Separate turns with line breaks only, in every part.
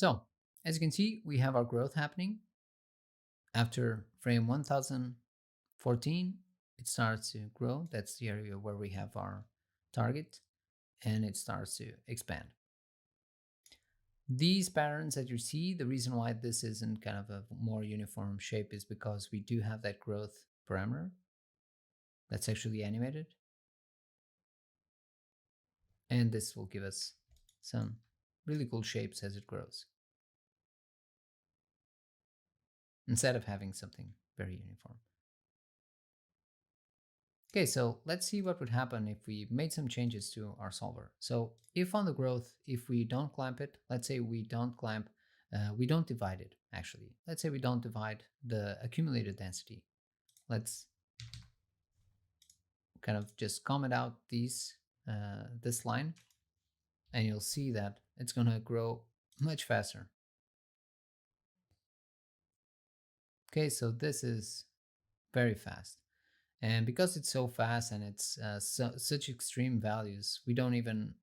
So as you can see, we have our growth happening. After frame 1014, it starts to grow. That's the area where we have our target, and it starts to expand. These patterns that you see, the reason why this isn't kind of a more uniform shape is because we do have that growth parameter that's actually animated. And this will give us some really cool shapes as it grows, instead of having something very uniform. Okay, so let's see what would happen if we made some changes to our solver. So if on the growth, if we don't clamp it, let's say we don't clamp, we don't divide it actually. Let's say we don't divide the accumulated density. Let's kind of just comment out this line, and you'll see that it's gonna grow much faster. Okay, so this is very fast. And because it's so fast and it's such extreme values, we don't even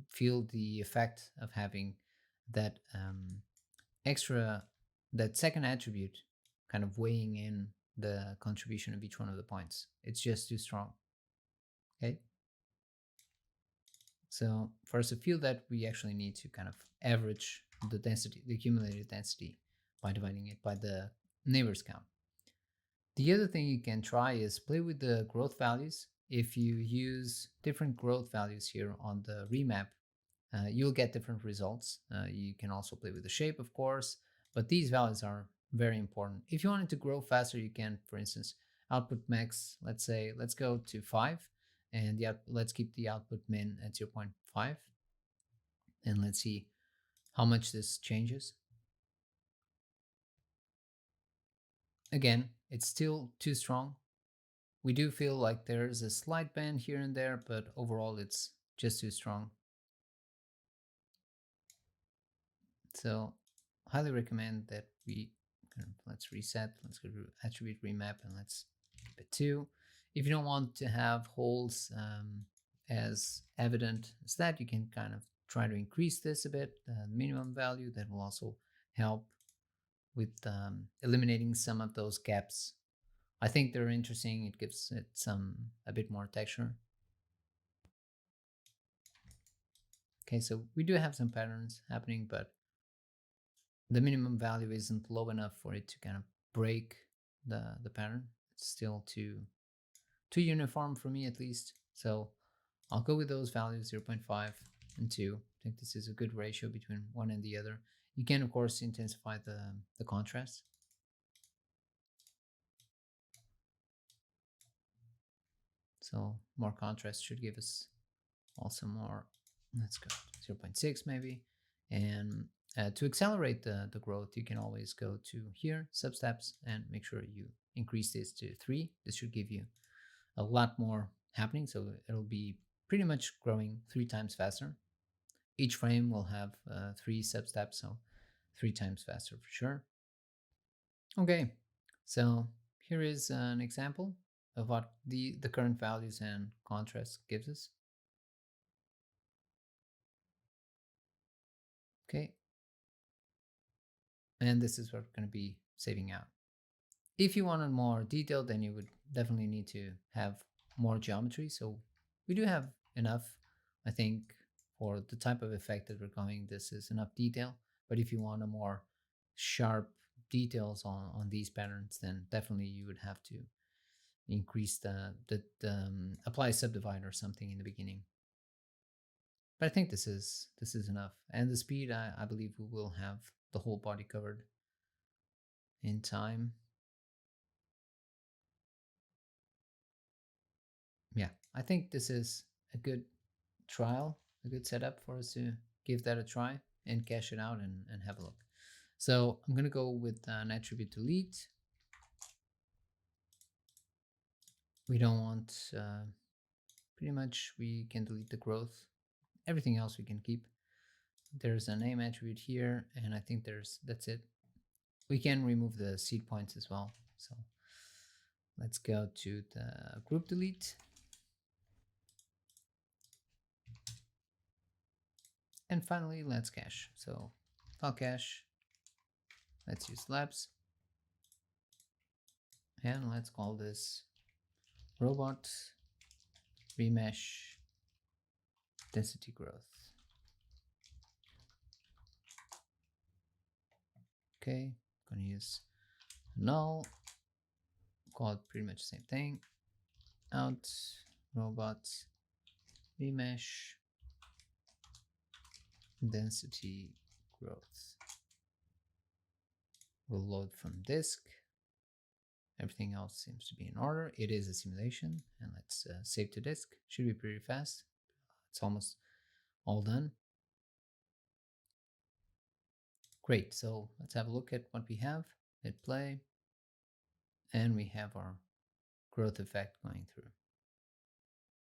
feel the effect of having that extra, that second attribute kind of weighing in the contribution of each one of the points. It's just too strong. Okay. So for us to feel that, we actually need to kind of average the density, the accumulated density, by dividing it by the neighbors count. The other thing you can try is play with the growth values. If you use different growth values here on the remap, you'll get different results. You can also play with the shape, of course, but these values are very important. If you want it to grow faster, you can, for instance, output max, let's say, let's go to 5, and let's keep the output min at 0.5, and let's see how much this changes. Again, it's still too strong. We do feel like there's a slight bend here and there, but overall it's just too strong. So highly recommend that we let's reset, let's go to attribute remap, and let's keep it 2. If you don't want to have holes as evident as that, you can kind of try to increase this a bit, the minimum value. That will also help with eliminating some of those gaps. I think they're interesting. It gives it a bit more texture. Okay, so we do have some patterns happening, but the minimum value isn't low enough for it to kind of break the pattern. It's still too uniform for me, at least. So I'll go with those values, 0.5 and 2. I think this is a good ratio between one and the other. You can, of course, intensify the contrast. So more contrast should give us also more. Let's go 0.6 maybe. And to accelerate the growth, you can always go to here, substeps, and make sure you increase this to 3. This should give you a lot more happening. So it'll be pretty much growing 3 times faster. Each frame will have 3 substeps, so 3 times faster for sure. Okay, so here is an example of what the current values and contrast gives us. Okay, and this is what we're going to be saving out. If you wanted more detail, then you would definitely need to have more geometry. So we do have enough, I think, for the type of effect that we're going. This is enough detail. But if you want a more sharp details on these patterns, then definitely you would have to increase the apply subdivide or something in the beginning. But I think this is enough. And the speed, I believe we will have the whole body covered in time. Yeah, I think this is a good trial, a good setup for us to give that a try and cache it out and have a look. So I'm going to go with an attribute delete. We don't want, pretty much we can delete the growth. Everything else we can keep. There's a name attribute here, and I think that's it. We can remove the seed points as well. So let's go to the group delete. And finally, let's cache. So file cache. Let's use labs. And let's call this robot remesh density growth. Okay, gonna use null, call it pretty much the same thing. Out robot remesh density growth. We'll load from disk. Everything else seems to be in order. It is a simulation, and let's save to disk. Should be pretty fast. It's almost all done. Great, so let's have a look at what we have. Hit play, and we have our growth effect going through.